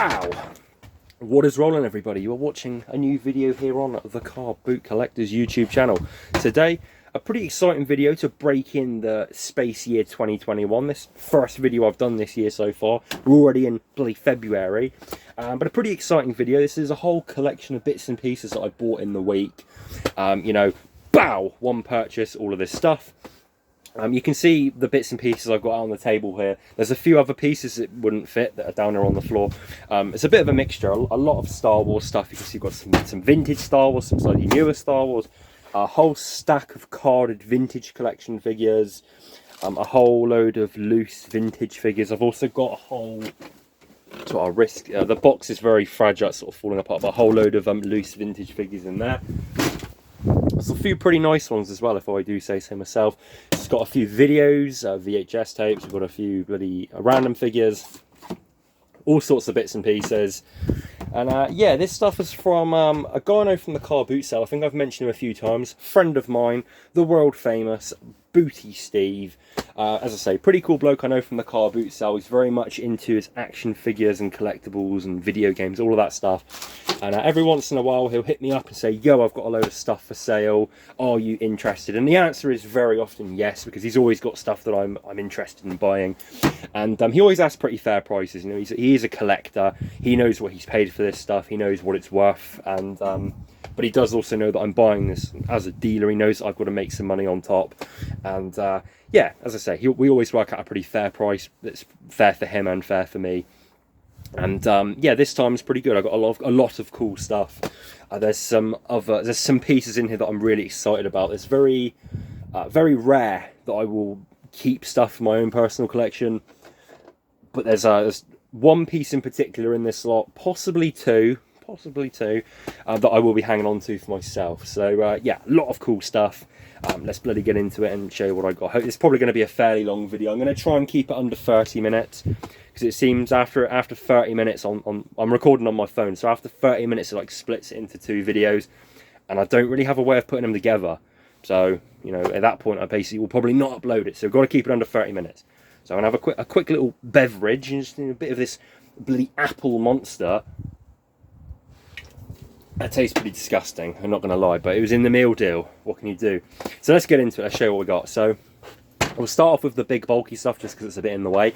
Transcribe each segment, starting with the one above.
Bow! What is rolling, everybody? You are watching a new video here on the Car Boot Collectors YouTube channel. Today, a pretty exciting video to break in the space year 2021. This first video I've done this year so far. We're already in bloody February. But a pretty exciting video. This is a whole collection of bits and pieces that I bought in the week. You know, bow! One purchase, all of this stuff. You can see the bits and pieces I've got out on the table here. There's a few other pieces that wouldn't fit that are down there on the floor. It's a bit of a mixture, a lot of Star Wars stuff. You can see you've got some vintage Star Wars, some slightly newer Star Wars, a whole stack of carded vintage collection figures, a whole load of loose vintage figures. I've also got a whole sort of risk. The box is very fragile, it's sort of falling apart, but a whole load of loose vintage figures in there. There's a few pretty nice ones as well, if I do say so myself. It's got a few videos, VHS tapes. We've got a few bloody random figures, all sorts of bits and pieces. And yeah, this stuff is from a guy I know from the car boot sale. I think I've mentioned him a few times. Friend of mine, the world famous Booty Steve. As I say, pretty cool bloke I know from the car boot sale. He's very much into his action figures and collectibles and video games, all of that stuff. And every once in a while he'll hit me up and say, yo, I've got a load of stuff for sale, are you interested? And the answer is very often yes, because he's always got stuff that I'm interested in buying. And he always asks pretty fair prices. You know, he is a collector, he knows what he's paid for this stuff, he knows what it's worth. And but he does also know that I'm buying this as a dealer. He knows I've got to make some money on top. And yeah, as I say, we always work out a pretty fair price that's fair for him and fair for me. And yeah, this time is pretty good. I've got a lot of cool stuff. There's some pieces in here that I'm really excited about. It's very rare that I will keep stuff for my own personal collection. But there's one piece in particular in this lot, possibly two, that I will be hanging on to for myself. So yeah, a lot of cool stuff. Let's bloody get into it and show you what I got. It's probably going to be a fairly long video. I'm going to try and keep it under 30 minutes because it seems after 30 minutes I'm recording on my phone, so after 30 minutes it like splits it into two videos, and I don't really have a way of putting them together. So you know, at that point I basically will probably not upload it. So I've got to keep it under 30 minutes. So I'm going to have a quick little beverage and just a bit of this bloody apple monster. That tastes pretty disgusting, I'm not going to lie, but it was in the meal deal. What can you do? So let's get into it. Let's show you what we got. So we'll start off with the big bulky stuff just because it's a bit in the way.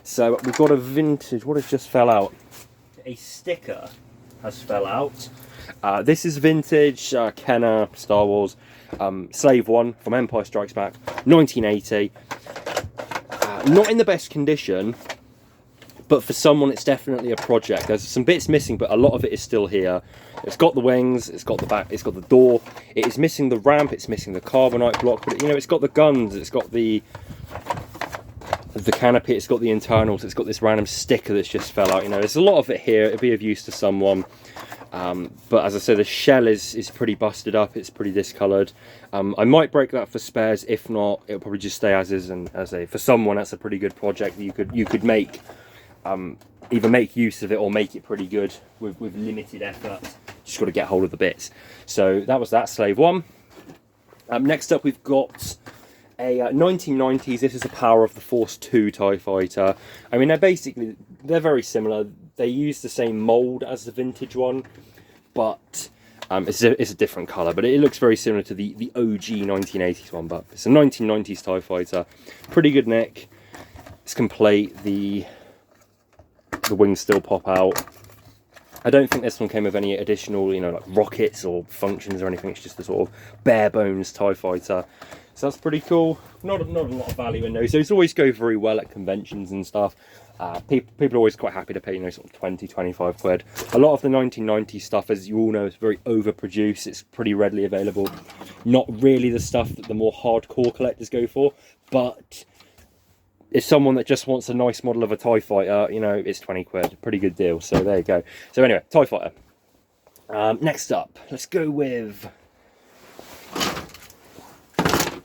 So we've got a vintage, what has just fell out? A sticker has fell out. This is vintage Kenner Star Wars Slave 1 from Empire Strikes Back, 1980. Not in the best condition, but for someone it's definitely a project. There's some bits missing, but a lot of it is still here. It's got the wings, it's got the back, it's got the door. It is missing the ramp, it's missing the carbonite block, but you know, it's got the guns, it's got the canopy, it's got the internals, it's got this random sticker that's just fell out. You know, there's a lot of it here. It'll be of use to someone. But as I say, the shell is pretty busted up, it's pretty discoloured. I might break that for spares. If not, it'll probably just stay as is. And as for someone, that's a pretty good project that you could make. Either make use of it or make it pretty good with limited effort. Just got to get hold of the bits. So that was that Slave 1. Next up we've got a 1990s. This is a Power of the Force 2 TIE Fighter. I mean, they're very similar. They use the same mould as the vintage one, but it's a different colour. But it looks very similar to the OG 1980s one. But it's a 1990s TIE Fighter. Pretty good neck. It's complete. The wings still pop out. I don't think this one came with any additional, you know, like rockets or functions or anything. It's just a sort of bare bones TIE Fighter. So that's pretty cool. Not a lot of value in those. Those always go very well at conventions and stuff. People are always quite happy to pay, you know, sort of 20, 25 quid. A lot of the 1990s stuff, as you all know, is very overproduced. It's pretty readily available. Not really the stuff that the more hardcore collectors go for, but if someone that just wants a nice model of a TIE Fighter, you know, it's 20 quid. Pretty good deal. So there you go. So anyway, TIE Fighter. Next up, let's go with...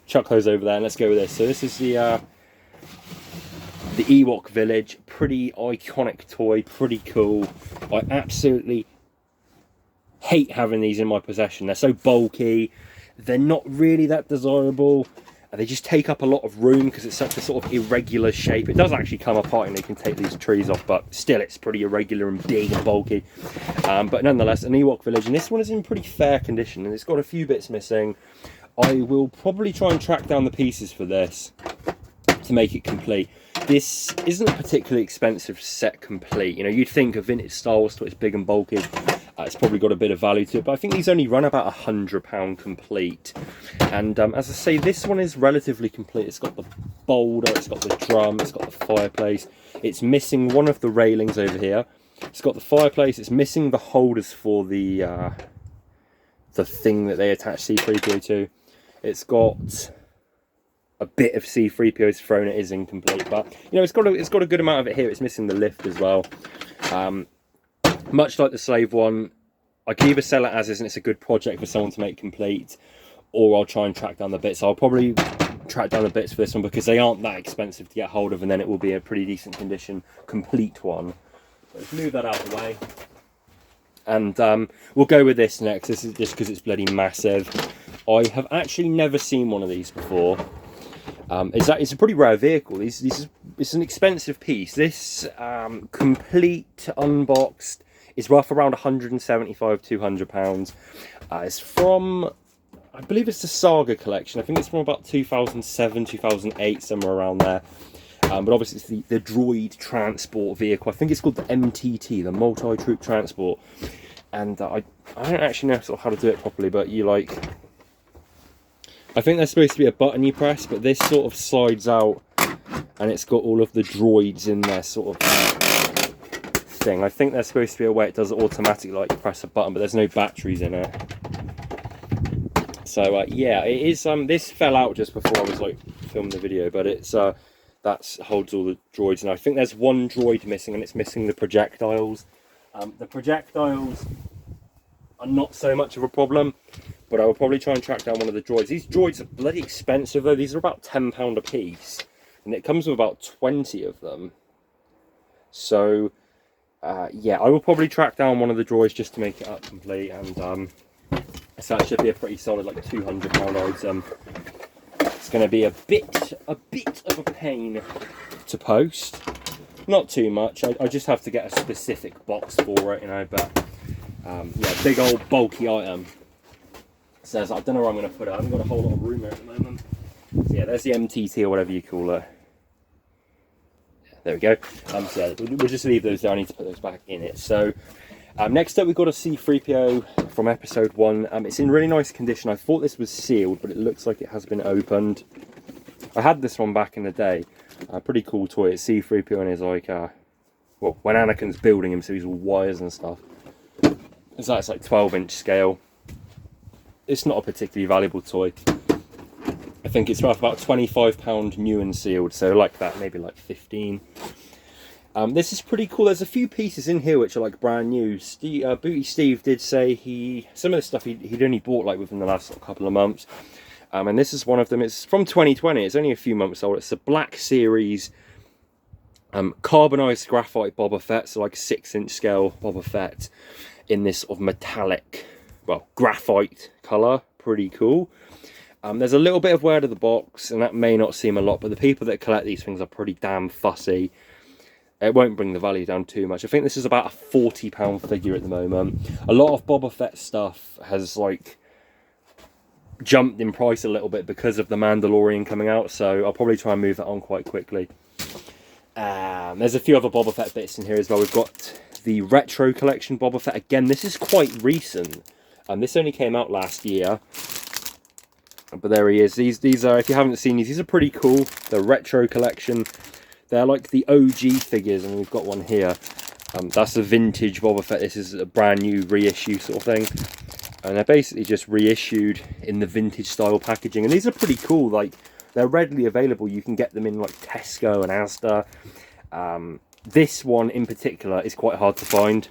Chuck those over there and let's go with this. So this is the Ewok Village. Pretty iconic toy. Pretty cool. I absolutely hate having these in my possession. They're so bulky. They're not really that desirable. They just take up a lot of room because it's such a sort of irregular shape. It does actually come apart and you can take these trees off, but still it's pretty irregular and big and bulky. But nonetheless, an Ewok village, and this one is in pretty fair condition and it's got a few bits missing. I will probably try and track down the pieces for this to make it complete. This isn't a particularly expensive set complete. You know, you'd think a vintage Star Wars toy is big and bulky. It's probably got a bit of value to it, but I think these only run about £100 complete. And as I say, this one is relatively complete. It's got the boulder, it's got the drum, it's got the fireplace. It's missing one of the railings over here. It's got the fireplace. It's missing the holders for the thing that they attach C-3PO to. It's got a bit of C-3PO's throne. It is incomplete, but you know, it's got a good amount of it here. It's missing the lift as well. Much like the slave one, I can either sell it as is and it's a good project for someone to make complete, or I'll try and track down the bits. I'll probably track down the bits for this one because they aren't that expensive to get hold of, and then it will be a pretty decent condition complete one. So let's move that out of the way, and we'll go with this next. This is just because it's bloody massive. I have actually never seen one of these before. It's a pretty rare vehicle. It's an expensive piece. This complete unboxed is worth around £175–200. It's from, I believe it's the Saga collection. I think it's from about 2007, 2008, somewhere around there. But obviously it's the droid transport vehicle. I think it's called the MTT, the multi-troop transport. And I don't actually know sort of how to do it properly, but you like, I think there's supposed to be a button you press, but this sort of slides out and it's got all of the droids in there sort of thing. I think there's supposed to be a way it does it automatically, like you press a button, but there's no batteries in it. So yeah, it is. This fell out just before I was like filming the video, but it's that holds all the droids, and I think there's one droid missing, and it's missing the projectiles. The projectiles are not so much of a problem, but I will probably try and track down one of the droids. These droids are bloody expensive though. These are about £10 a piece, and it comes with about 20 of them. So yeah, I will probably track down one of the droids just to make it up complete, and so that should be a pretty solid like £200 item. It's going to be a bit of a pain to post. Not too much. I just have to get a specific box for it, you know. But yeah, big old bulky item. Says I don't know where I'm going to put it. I haven't got a whole lot of room here at the moment. So yeah, there's the MTT or whatever you call it. Yeah, there we go. So yeah, we'll just leave those there. I need to put those back in it. So next up, we've got a C-3PO from episode 1. It's in really nice condition. I thought this was sealed, but it looks like it has been opened. I had this one back in the day. A pretty cool toy. It's C-3PO and is like, well, when Anakin's building him, so he's all wires and stuff. It's like 12-inch scale. It's not a particularly valuable toy. I think it's worth about £25 new and sealed, so like that, maybe like 15. This is pretty cool. There's a few pieces in here which are like brand new. Booty Steve did say some of the stuff he'd only bought like within the last couple of months. And this is one of them. It's from 2020. It's only a few months old. It's a Black Series carbonized graphite Boba Fett, so like 6-inch scale Boba Fett in this sort of metallic, well, graphite colour. Pretty cool. There's a little bit of wear to the box, and that may not seem a lot, but the people that collect these things are pretty damn fussy. It won't bring the value down too much. I think this is about a £40 figure at the moment. A lot of Boba Fett stuff has like jumped in price a little bit because of the Mandalorian coming out, so I'll probably try and move that on quite quickly. There's a few other Boba Fett bits in here as well. We've got the retro collection Boba Fett. Again, this is quite recent. This only came out last year. But there he is. These are, if you haven't seen these are pretty cool. The retro collection. They're like the OG figures, and we've got one here. That's the vintage Boba Fett. This is a brand new reissue sort of thing. And they're basically just reissued in the vintage style packaging. And these are pretty cool. Like, they're readily available. You can get them in like Tesco and Asda. This one in particular is quite hard to find.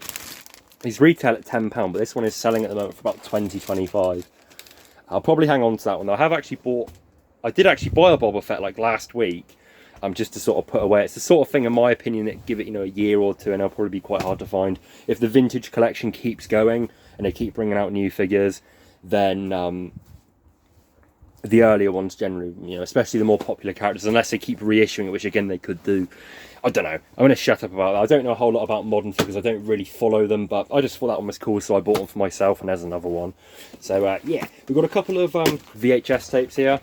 These retail at £10, but this one is selling at the moment for about £20–25. I'll probably hang on to that one though. I did actually buy a Boba Fett like last week. Just to sort of put away. It's the sort of thing, in my opinion, that give it, you know, a year or two, and it'll probably be quite hard to find. If the vintage collection keeps going and they keep bringing out new figures, then the earlier ones generally, you know, especially the more popular characters, unless they keep reissuing it, which again they could do. I don't know. I'm going to shut up about that. I don't know a whole lot about modern figures. I don't really follow them, but I just thought that one was cool, so I bought one for myself, and there's another one. So yeah, we've got a couple of VHS tapes here.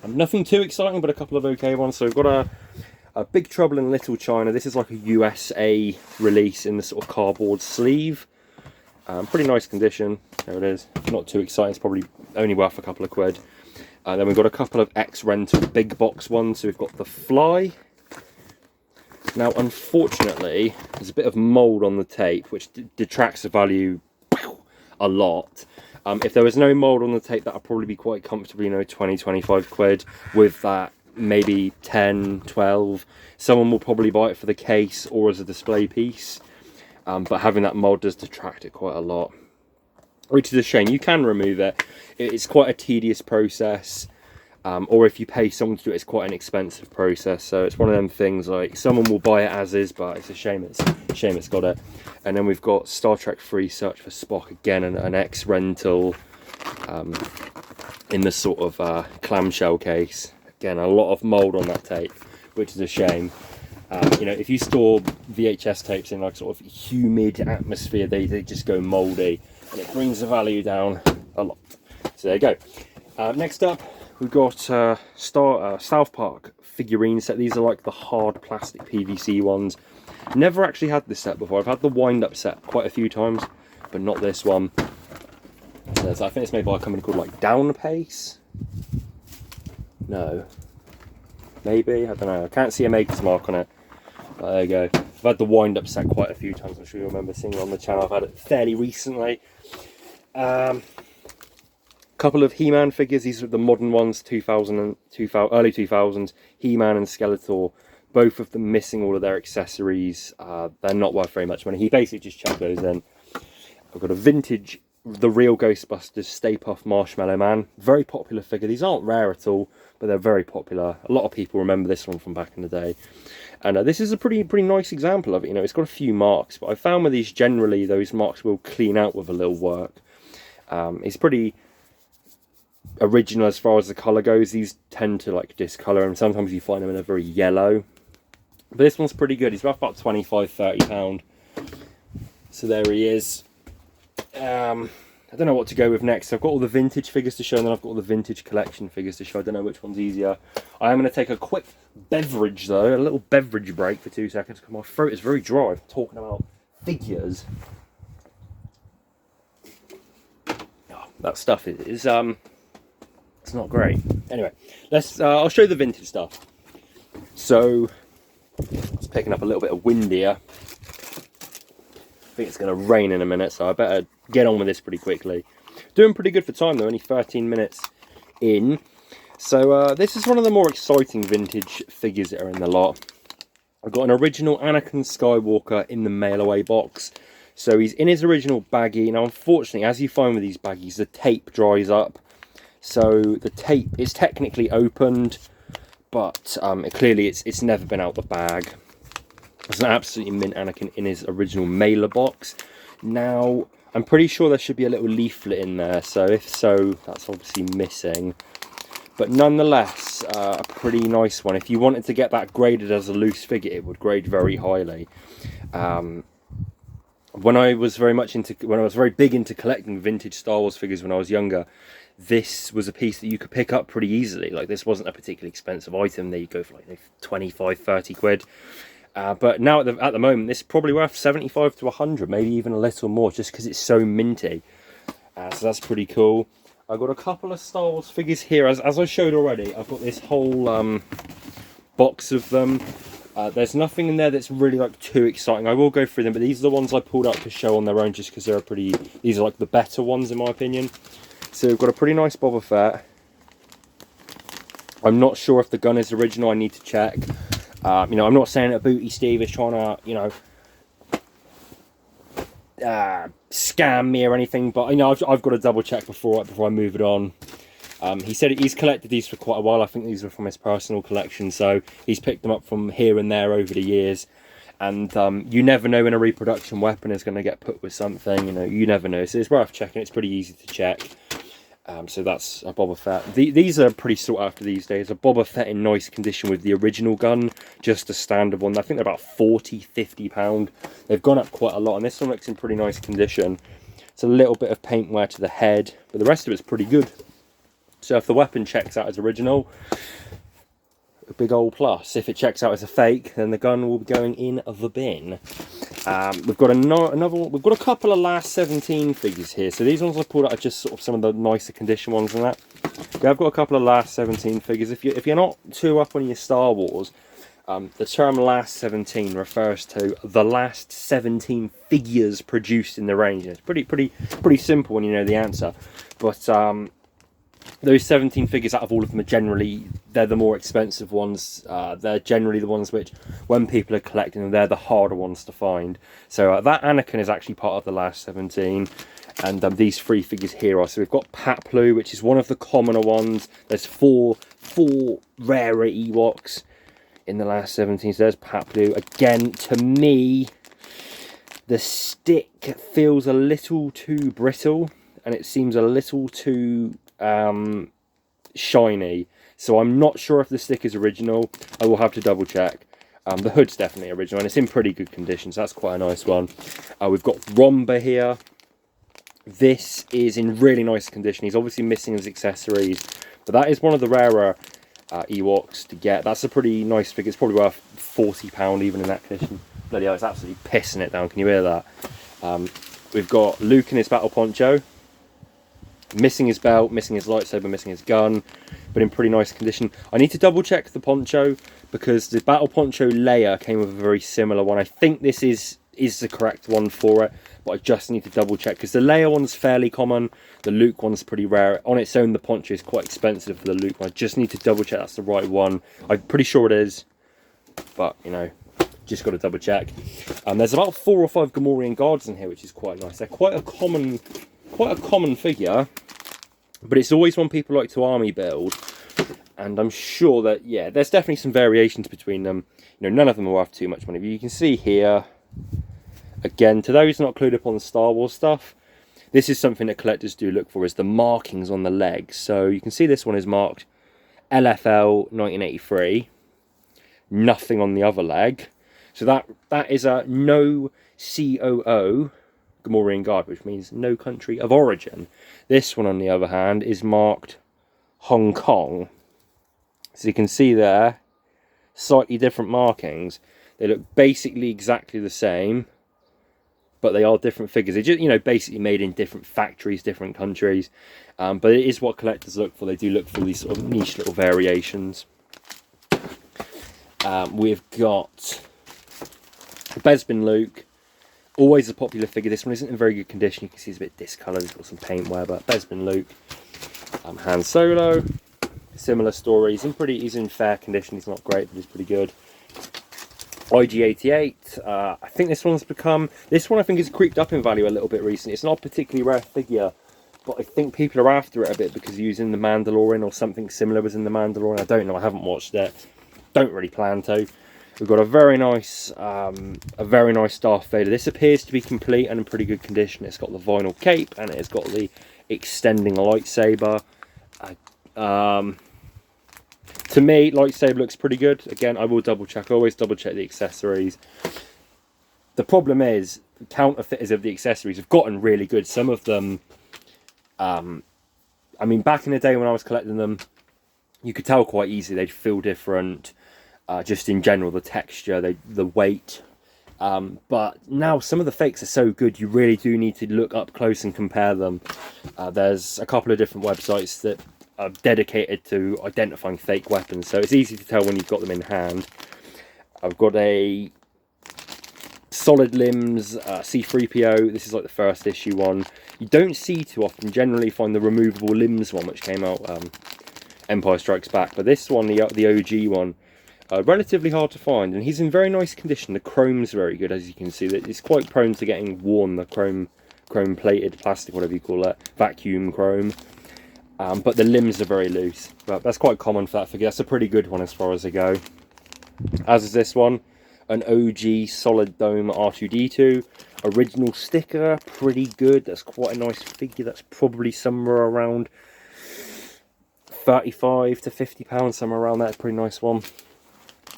Nothing too exciting, but a couple of okay ones. So we've got a Big Trouble in Little China. This is like a USA release in the sort of cardboard sleeve. Pretty nice condition. There it is. Not too exciting. It's probably only worth a couple of quid. Then we've got a couple of X-Rental big box ones. So we've got the Fly. Now, unfortunately, there's a bit of mould on the tape, which detracts the value a lot. If there was no mould on the tape, that would probably be quite comfortably, you know, 20, 25 quid. With that, maybe 10, 12. Someone will probably buy it for the case or as a display piece. But having that mould does detract it quite a lot, which is a shame. You can remove it. It's quite a tedious process. Or if you pay someone to do it, it's quite an expensive process. So it's one of them things, like someone will buy it as is, but it's a shame it's got it. And then we've got Star Trek 3 Search for Spock, again an X-Rental in the sort of clamshell case. Again, a lot of mould on that tape, which is a shame. You know, if you store VHS tapes in like sort of humid atmosphere, they just go mouldy, and it brings the value down a lot. So there you go. Next up, we've got South Park figurine set. These are like the hard plastic PVC ones. Never actually had this set before. I've had the wind-up set quite a few times, but not this one. So I think it's made by a company called like Downpace. No. Maybe? I don't know. I can't see a maker's mark on it. But there you go. I've had the wind-up set quite a few times. I'm sure you remember seeing it on the channel. I've had it fairly recently. Couple of He-Man figures. These are the modern ones, early 2000s. He-Man and Skeletor. Both of them missing all of their accessories. They're not worth very much money. He basically just chucked those in. I've got a vintage, the real Ghostbusters Stay Puft Marshmallow Man. Very popular figure. These aren't rare at all, but they're very popular. A lot of people remember this one from back in the day. And this is a pretty nice example of it. You know, it's got a few marks, but I found with these generally those marks will clean out with a little work. It's pretty original as far as the colour goes. These tend to like discolour, and sometimes you find them in a very yellow. But this one's pretty good. He's worth about £25–30. So there he is. I don't know what to go with next. I've got all the vintage figures to show, and then I've got all the vintage collection figures to show. I don't know which one's easier. I am going to take a quick beverage though, a little beverage break for 2 seconds, because my throat is very dry from talking about figures. Oh, that stuff is it's not great. Anyway, I'll show you the vintage stuff. So it's picking up a little bit of wind here. I think it's going to rain in a minute, so I better get on with this pretty quickly. Doing pretty good for time though, only 13 minutes in. So this is one of the more exciting vintage figures that are in the lot. I've got an original Anakin Skywalker in the mail-away box. So he's in his original baggie. Now unfortunately, as you find with these baggies, the tape dries up. So the tape is technically opened, but clearly it's never been out the bag. It's an absolutely mint Anakin in his original mailer box. Now, I'm pretty sure there should be a little leaflet in there, so if so, that's obviously missing. But nonetheless, a pretty nice one. If you wanted to get that graded as a loose figure, it would grade very highly. When I was very big into collecting vintage Star Wars figures when I was younger, this was a piece that you could pick up pretty easily. Like, this wasn't a particularly expensive item. There you go for like 25–30 quid. But now at the moment, this is probably worth 75 to 100, maybe even a little more, just because it's so minty. So that's pretty cool. I've got a couple of Star Wars figures here. As I showed already, I've got this whole box of them. There's nothing in there that's really like too exciting. I will go through them, but these are the ones I pulled up to show on their own, just because these are like the better ones in my opinion. So we've got a pretty nice Boba Fett. I'm not sure if the gun is original. I need to check. You know, I'm not saying that Booty Steve is trying to, you know, scam me or anything, but you know, I've got to double check before I move it on. He said he's collected these for quite a while. I think these were from his personal collection, so he's picked them up from here and there over the years. And you never know when a reproduction weapon is going to get put with something. You know, you never know. So it's worth checking. It's pretty easy to check. So that's a Boba Fett. These are pretty sought after these days. A Boba Fett in nice condition with the original gun, just a standard one. I think they're about £40–50. They've gone up quite a lot, and this one looks in pretty nice condition. It's a little bit of paint wear to the head, but the rest of it's pretty good. So if the weapon checks out as original, a big old plus. If it checks out as a fake, then the gun will be going in the bin. We've got another one. We've got a couple of last 17 figures here. So these ones I pulled out are just sort of some of the nicer condition ones and that. Yeah, I've got a couple of last 17 figures. If you're not too up on your Star Wars, the term last 17 refers to the last 17 figures produced in the range. It's pretty simple when you know the answer. But those 17 figures out of all of them are generally, they're the more expensive ones. They're generally the ones which, when people are collecting them, they're the harder ones to find. So that Anakin is actually part of the last 17. And these 3 figures here are. So we've got Paplu, which is one of the commoner ones. There's four rarer Ewoks in the last 17. So there's Paplu. Again, to me, the stick feels a little too brittle. And it seems a little too shiny, so I'm not sure if the stick is original. I will have to double check. The hood's definitely original, and it's in pretty good condition, so that's quite a nice one. We've got Romba here. This is in really nice condition. He's obviously missing his accessories, but that is one of the rarer Ewoks to get. That's a pretty nice figure. It's probably worth £40 even in that condition. Bloody hell, it's absolutely pissing it down. Can you hear that? We've got Luke in his battle poncho. Missing his belt, missing his lightsaber, missing his gun, but in pretty nice condition. I need to double check the poncho because the battle poncho layer came with a very similar one. I think this is the correct one for it, but I just need to double check because the layer one's fairly common. The Luke one's pretty rare. On its own, the poncho is quite expensive for the Luke one. I just need to double check that's the right one. I'm pretty sure it is, but you know, just got to double check. There's about 4 or 5 Gamorrean guards in here, which is quite nice. They're quite a common figure, but it's always one people like to army build, and I'm sure that, yeah, there's definitely some variations between them. You know, none of them are worth too much money. But you can see here, again, to those not clued up on the Star Wars stuff, this is something that collectors do look for, is the markings on the legs. So you can see this one is marked LFL 1983, nothing on the other leg. So that is a no COO Gamorrean guard, which means no country of origin. This one, on the other hand, is marked Hong Kong. So you can see there, slightly different markings. They look basically exactly the same, but they are different figures. They're just, you know, basically made in different factories, different countries. But it is what collectors look for. They do look for these sort of niche little variations. We've got Bespin Luke. Always a popular figure. This one isn't in very good condition. You can see it's a bit discoloured. It's got some paint wear, but Bespin Luke. Han Solo. Similar story. He's in fair condition. He's not great, but he's pretty good. IG-88. I think this one I think has creeped up in value a little bit recently. It's not a particularly rare figure, but I think people are after it a bit because he was in The Mandalorian, or something similar was in The Mandalorian. I don't know. I haven't watched it. Don't really plan to. We've got a very nice Darth Vader. This appears to be complete and in pretty good condition. It's got the vinyl cape and it's got the extending lightsaber. To me, lightsaber looks pretty good. Again, I will double check. I always double check the accessories. The problem is, counterfeiters of the accessories have gotten really good. Some of them, I mean, back in the day when I was collecting them, you could tell quite easily they'd feel different. Just in general, the texture, the weight. But now some of the fakes are so good, you really do need to look up close and compare them. There's a couple of different websites that are dedicated to identifying fake weapons, so it's easy to tell when you've got them in hand. I've got a Solid Limbs C-3PO. This is like the first issue one. You don't see too often. Generally find the removable limbs one, which came out Empire Strikes Back. But this one, the OG one, relatively hard to find, and he's in very nice condition. The chrome's very good, as you can see. That it's quite prone to getting worn, the chrome plated plastic, whatever you call it, vacuum chrome. But the limbs are very loose. But that's quite common for that figure. That's a pretty good one as far as they go. As is this one, an OG solid dome R2-D2. Original sticker, pretty good. That's quite a nice figure. That's probably somewhere around £35 to £50, somewhere around that. Pretty nice one.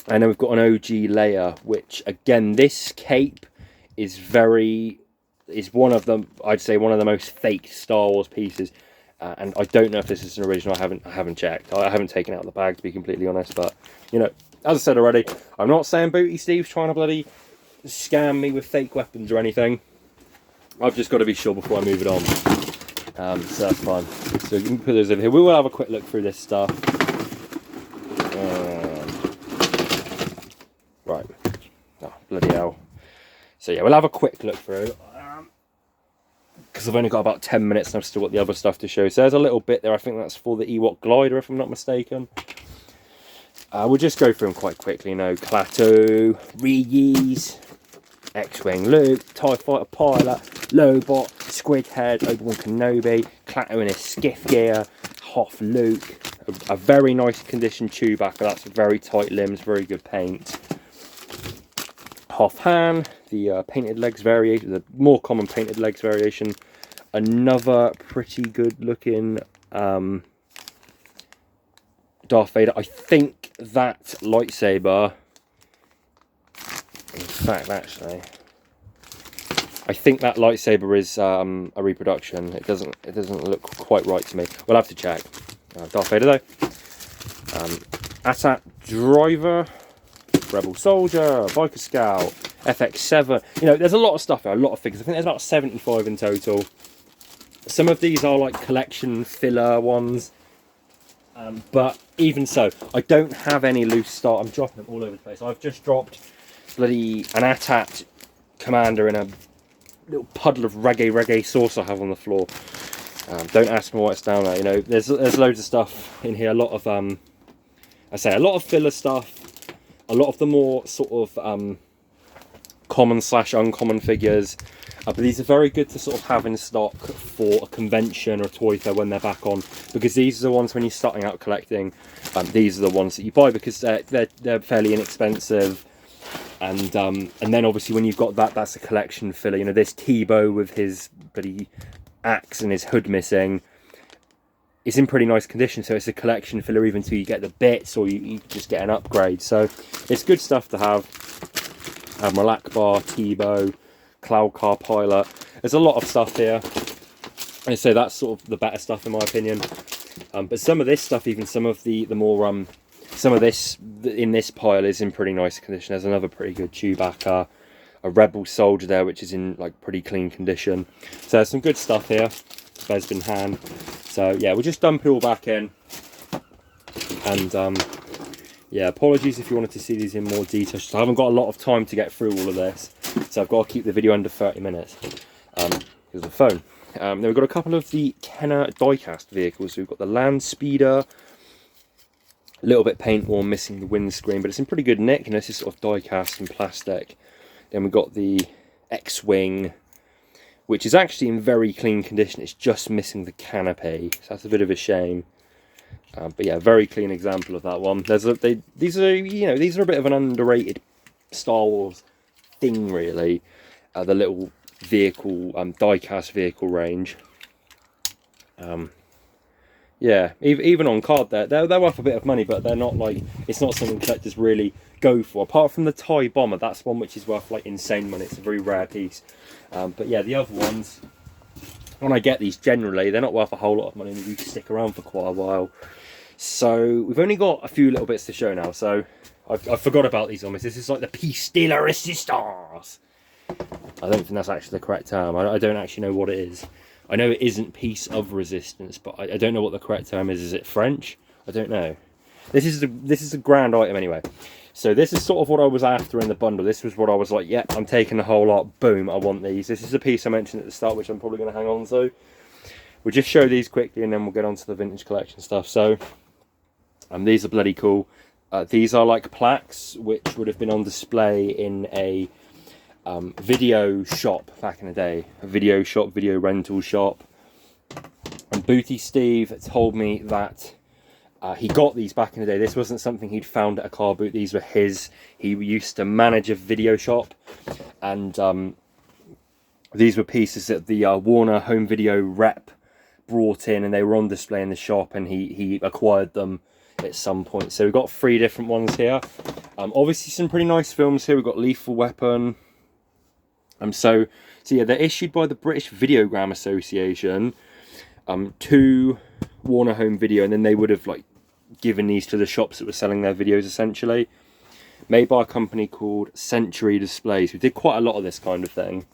And then we've got an OG Leia, which again, this cape is one of the, I'd say, one of the most fake Star Wars pieces. And I don't know if this is an original. I haven't checked. I haven't taken it out of the bag, to be completely honest. But you know, as I said already, I'm not saying Booty Steve's trying to bloody scam me with fake weapons or anything. I've just got to be sure before I move it on. So that's fine. So you can put those over here. We will have a quick look through this stuff. Right. Oh, bloody hell. So yeah, we'll have a quick look through. Because I've only got about 10 minutes and I've still got the other stuff to show. So there's a little bit there. I think that's for the Ewok glider, if I'm not mistaken. We'll just go through them quite quickly. You know, Klaatu, Reese, X-Wing Luke, TIE Fighter Pilot, Lobot, Squidhead, Obi-Wan Kenobi, Klaatu in his skiff gear, Hoth Luke, a very nice condition Chewbacca. That's very tight limbs, very good paint. Hoth Han, the painted legs variation, the more common painted legs variation. Another pretty good looking Darth Vader. I think that lightsaber, in fact, actually, I think that lightsaber is a reproduction. It doesn't look quite right to me. We'll have to check. Darth Vader though. AT-AT Driver, Rebel Soldier, Biker Scout, FX7. You know, there's a lot of stuff there, a lot of figures. I think there's about 75 in total. Some of these are like collection filler ones. But even so, I don't have any loose stock. I'm dropping them all over the place. I've just dropped bloody an AT-AT Commander in a little puddle of reggae sauce I have on the floor. Don't ask me why it's down there. You know, there's loads of stuff in here. A lot of I say a lot of filler stuff. A lot of the more sort of common / uncommon figures. But these are very good to sort of have in stock for a convention or a toy fair when they're back on, because these are the ones when you're starting out collecting. These are the ones that you buy because they're fairly inexpensive, and then obviously when you've got that, that's a collection filler. You know, this T-Bow with his bloody axe and his hood missing is in pretty nice condition, so it's a collection filler even till you get the bits or you just get an upgrade. So it's good stuff to have. Malak Bar, T-Bow, Cloud Car Pilot. There's a lot of stuff here. I say that's sort of the better stuff in my opinion. But some of this stuff, even some of the more some of this in this pile is in pretty nice condition. There's another pretty good Chewbacca, a Rebel Soldier there, which is in like pretty clean condition. So there's some good stuff here. Bespin Han. So yeah, we'll just dump it all back in. And yeah, apologies if you wanted to see these in more detail. I haven't got a lot of time to get through all of this, so I've got to keep the video under 30 minutes because of the phone. Then we've got a couple of the Kenner diecast vehicles. So we've got the Land Speeder, a little bit paint worn, missing the windscreen, but it's in pretty good nick. You know, this is sort of diecast and plastic. Then we've got the X-Wing, which is actually in very clean condition. It's just missing the canopy, so that's a bit of a shame. But yeah, very clean example of that one. These are a bit of an underrated Star Wars thing, really. The little vehicle, diecast vehicle range. Yeah, even on card, they're worth a bit of money, but they're not like, it's not something collectors really go for. Apart from the TIE Bomber, that's one which is worth like insane money. It's a very rare piece. But yeah, the other ones, when I get these, generally they're not worth a whole lot of money. They do stick around for quite a while. So we've only got a few little bits to show now. So I forgot about these almost. This is like the piece de la resistance. I don't think that's actually the correct term. I don't actually know what it is. I know it isn't piece of resistance, but I don't know what the correct term is. Is it French? I don't know. This is a grand item anyway. So this is sort of what I was after in the bundle. This was what I was like, yeah, I'm taking the whole lot. Boom, I want these. This is a piece I mentioned at the start, which I'm probably going to hang on to. We'll just show these quickly and then we'll get on to the vintage collection stuff. So these are bloody cool. These are like plaques which would have been on display in a video shop back in the day. A video shop, video rental shop. And Booty Steve told me that he got these back in the day. This wasn't something he'd found at a car boot. These were his. He used to manage a video shop. And these were pieces that the Warner home video rep brought in and they were on display in the shop, and he acquired them at some point. So we've got 3 different ones here. Obviously some pretty nice films here. We've got Lethal Weapon. So yeah, they're issued by the British Videogram Association to Warner Home Video, and then they would have like given these to the shops that were selling their videos essentially. Made by a company called Century Displays, who did quite a lot of this kind of thing.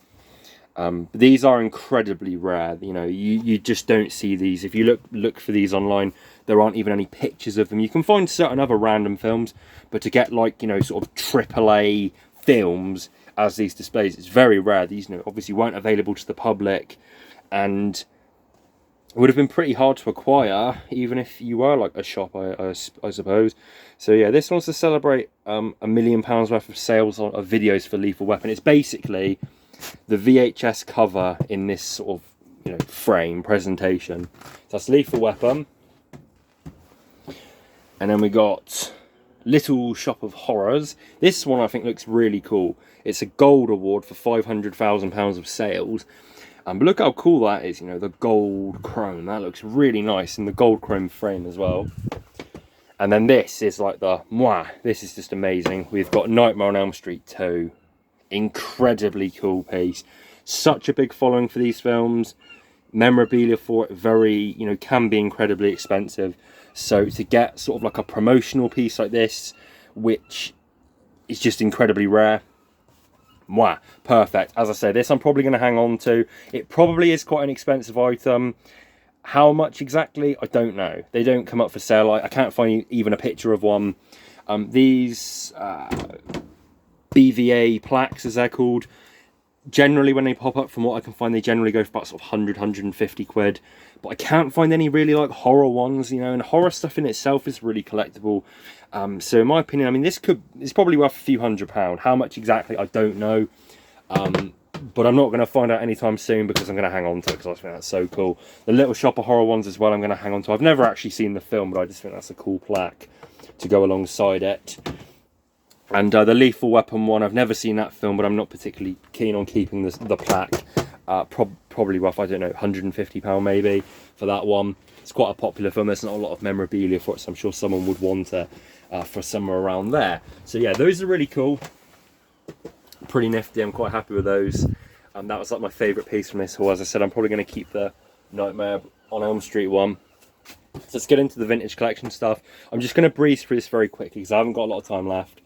These are incredibly rare. You know, you just don't see these. If you look for these online, there aren't even any pictures of them. You can find certain other random films, but to get like, you know, sort of AAA films as these displays, it's very rare. These, you know, obviously weren't available to the public, and it would have been pretty hard to acquire, even if you were like a shop, I suppose. So yeah, this one's to celebrate £1 million worth of sales of videos for Lethal Weapon. It's basically the VHS cover in this sort of, you know, frame presentation. So that's Lethal Weapon. And then we got Little Shop of Horrors. This one I think looks really cool. It's a gold award for £500,000 of sales. But look how cool that is, you know, the gold chrome. That looks really nice in the gold chrome frame as well. And then this is like the mwah. This is just amazing. We've got Nightmare on Elm Street 2. Incredibly cool piece. Such a big following for these films. Memorabilia for it, very, you know, can be incredibly expensive. So to get sort of like a promotional piece like this, which is just incredibly rare, mwah, perfect. As I say, this I'm probably going to hang on to. It probably is quite an expensive item. How much exactly, I don't know. They don't come up for sale. I can't find even a picture of one. These BVA plaques, as they're called, generally when they pop up, from what I can find, they generally go for about sort of 100-150 quid. But I can't find any really like horror ones, you know, and horror stuff in itself is really collectible. So in my opinion, I mean, it's probably worth a few £100. How much exactly, I don't know. But I'm not going to find out anytime soon, because I'm going to hang on to it, because I just think that's so cool. The Little Shop of Horror ones as well, I'm going to hang on to. I've never actually seen the film, but I just think that's a cool plaque to go alongside it. And the Lethal Weapon one, I've never seen that film, but I'm not particularly keen on keeping the plaque. Probably worth, I don't know, £150 maybe for that one. It's quite a popular film. There's not a lot of memorabilia for it, so I'm sure someone would want it for somewhere around there. So yeah, those are really cool. Pretty nifty. I'm quite happy with those. That was like my favourite piece from this haul. As I said, I'm probably going to keep the Nightmare on Elm Street one. So let's get into the vintage collection stuff. I'm just going to breeze through this very quickly because I haven't got a lot of time left.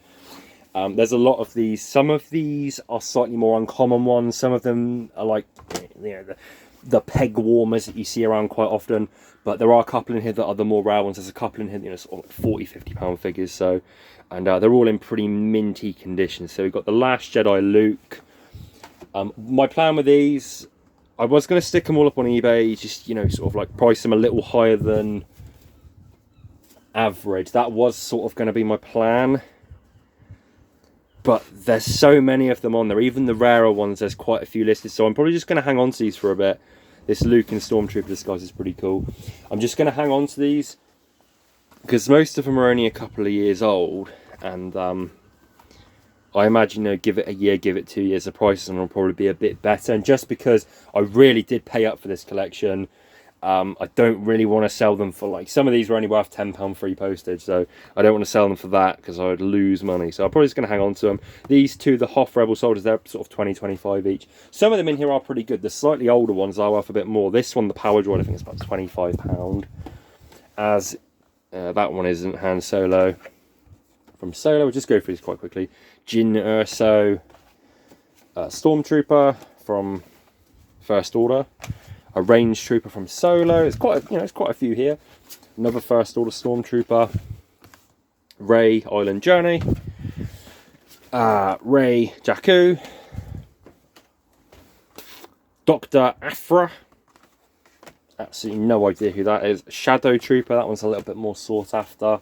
There's a lot of these. Some of these are slightly more uncommon ones. Some of them are like, you know, the peg warmers that you see around quite often. But there are a couple in here that are the more rare ones. There's a couple in here, you know, sort of like £40-50 figures. So, and they're all in pretty minty condition. So we've got the Last Jedi Luke. My plan with these, I was going to stick them all up on eBay, just, you know, sort of like price them a little higher than average. That was sort of going to be my plan. But there's so many of them on there. Even the rarer ones, there's quite a few listed. So I'm probably just going to hang on to these for a bit. This Luke and Stormtrooper disguise is pretty cool. I'm just going to hang on to these because most of them are only a couple of years old. And I imagine, you know, give it a year, give it 2 years, the prices will probably be a bit better. And just because I really did pay up for this collection, I don't really want to sell them for, like, some of these were only worth £10 free postage, so I don't want to sell them for that because I would lose money. So I'm probably just going to hang on to them. These two, the Hoth Rebel Soldiers, they're sort of 20-25 each. Some of them in here are pretty good. The slightly older ones are worth a bit more. This one, the Power Droid, I think it's about £25. As that one isn't Han Solo. From Solo, we'll just go through this quite quickly. Jyn Erso, Stormtrooper from First Order. A range trooper from Solo. It's quite, you know, it's quite a few here. Another First Order Stormtrooper. Rey Island Journey. Rey Jakku. Dr. Aphra. Absolutely no idea who that is. Shadow Trooper. That one's a little bit more sought after.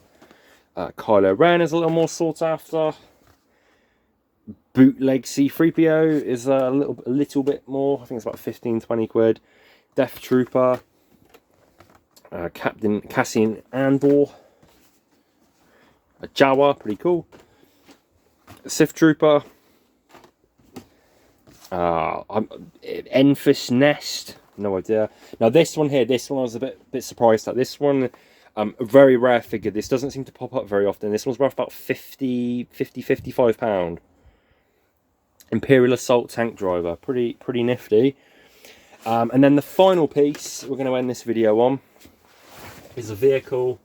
Kylo Ren is a little more sought after. Bootleg C-3PO is a little bit more. I think it's about 15-20 quid. Death Trooper, Captain Cassian Andor, a Jawa, pretty cool. Sith Trooper, Enfys Nest, no idea. Now this one here, this one I was a bit surprised at. This one, a very rare figure. This doesn't seem to pop up very often. This one's worth about 55 pound. Imperial Assault Tank Driver, pretty nifty. And then the final piece we're going to end this video on is a vehicle.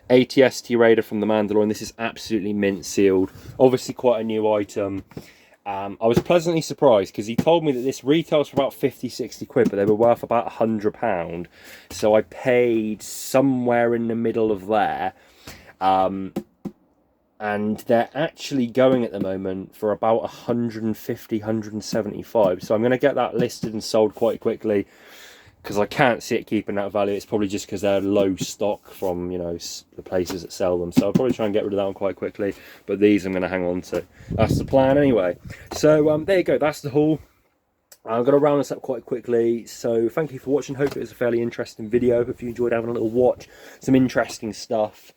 ATST Raider from the Mandalorian. This is absolutely mint sealed. Obviously quite a new item. I was pleasantly surprised because he told me that this retails for about 50-60 quid, but they were worth about £100. So I paid somewhere in the middle of there. And they're actually going at the moment for about 150, 175. So I'm going to get that listed and sold quite quickly, because I can't see it keeping that value. It's probably just because they're low stock from, you know, the places that sell them. So I'll probably try and get rid of that one quite quickly. But these I'm going to hang on to. That's the plan anyway. So there you go. That's the haul. I'm going to round this up quite quickly. So thank you for watching. Hope it was a fairly interesting video. Hope you enjoyed having a little watch. Some interesting stuff.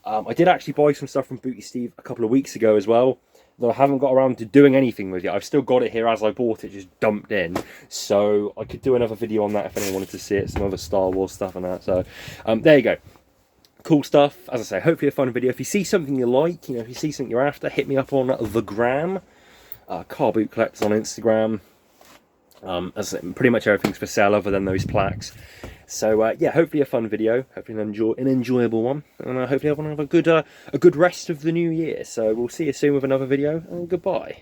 I did actually buy some stuff from Booty Steve a couple of weeks ago as well, though I haven't got around to doing anything with it. I've still got it here as I bought it, just dumped in. So I could do another video on that if anyone wanted to see it, some other Star Wars stuff and that. So there you go. Cool stuff. As I say, hopefully a fun video. If you see something you like, you know, if you see something you're after, hit me up on the gram. Car Boot Collectors on Instagram. As I say, pretty much everything's for sale other than those plaques. So yeah, hopefully a fun video, hopefully an enjoyable one, and hopefully everyone have a good rest of the new year. So we'll see you soon with another video, and goodbye.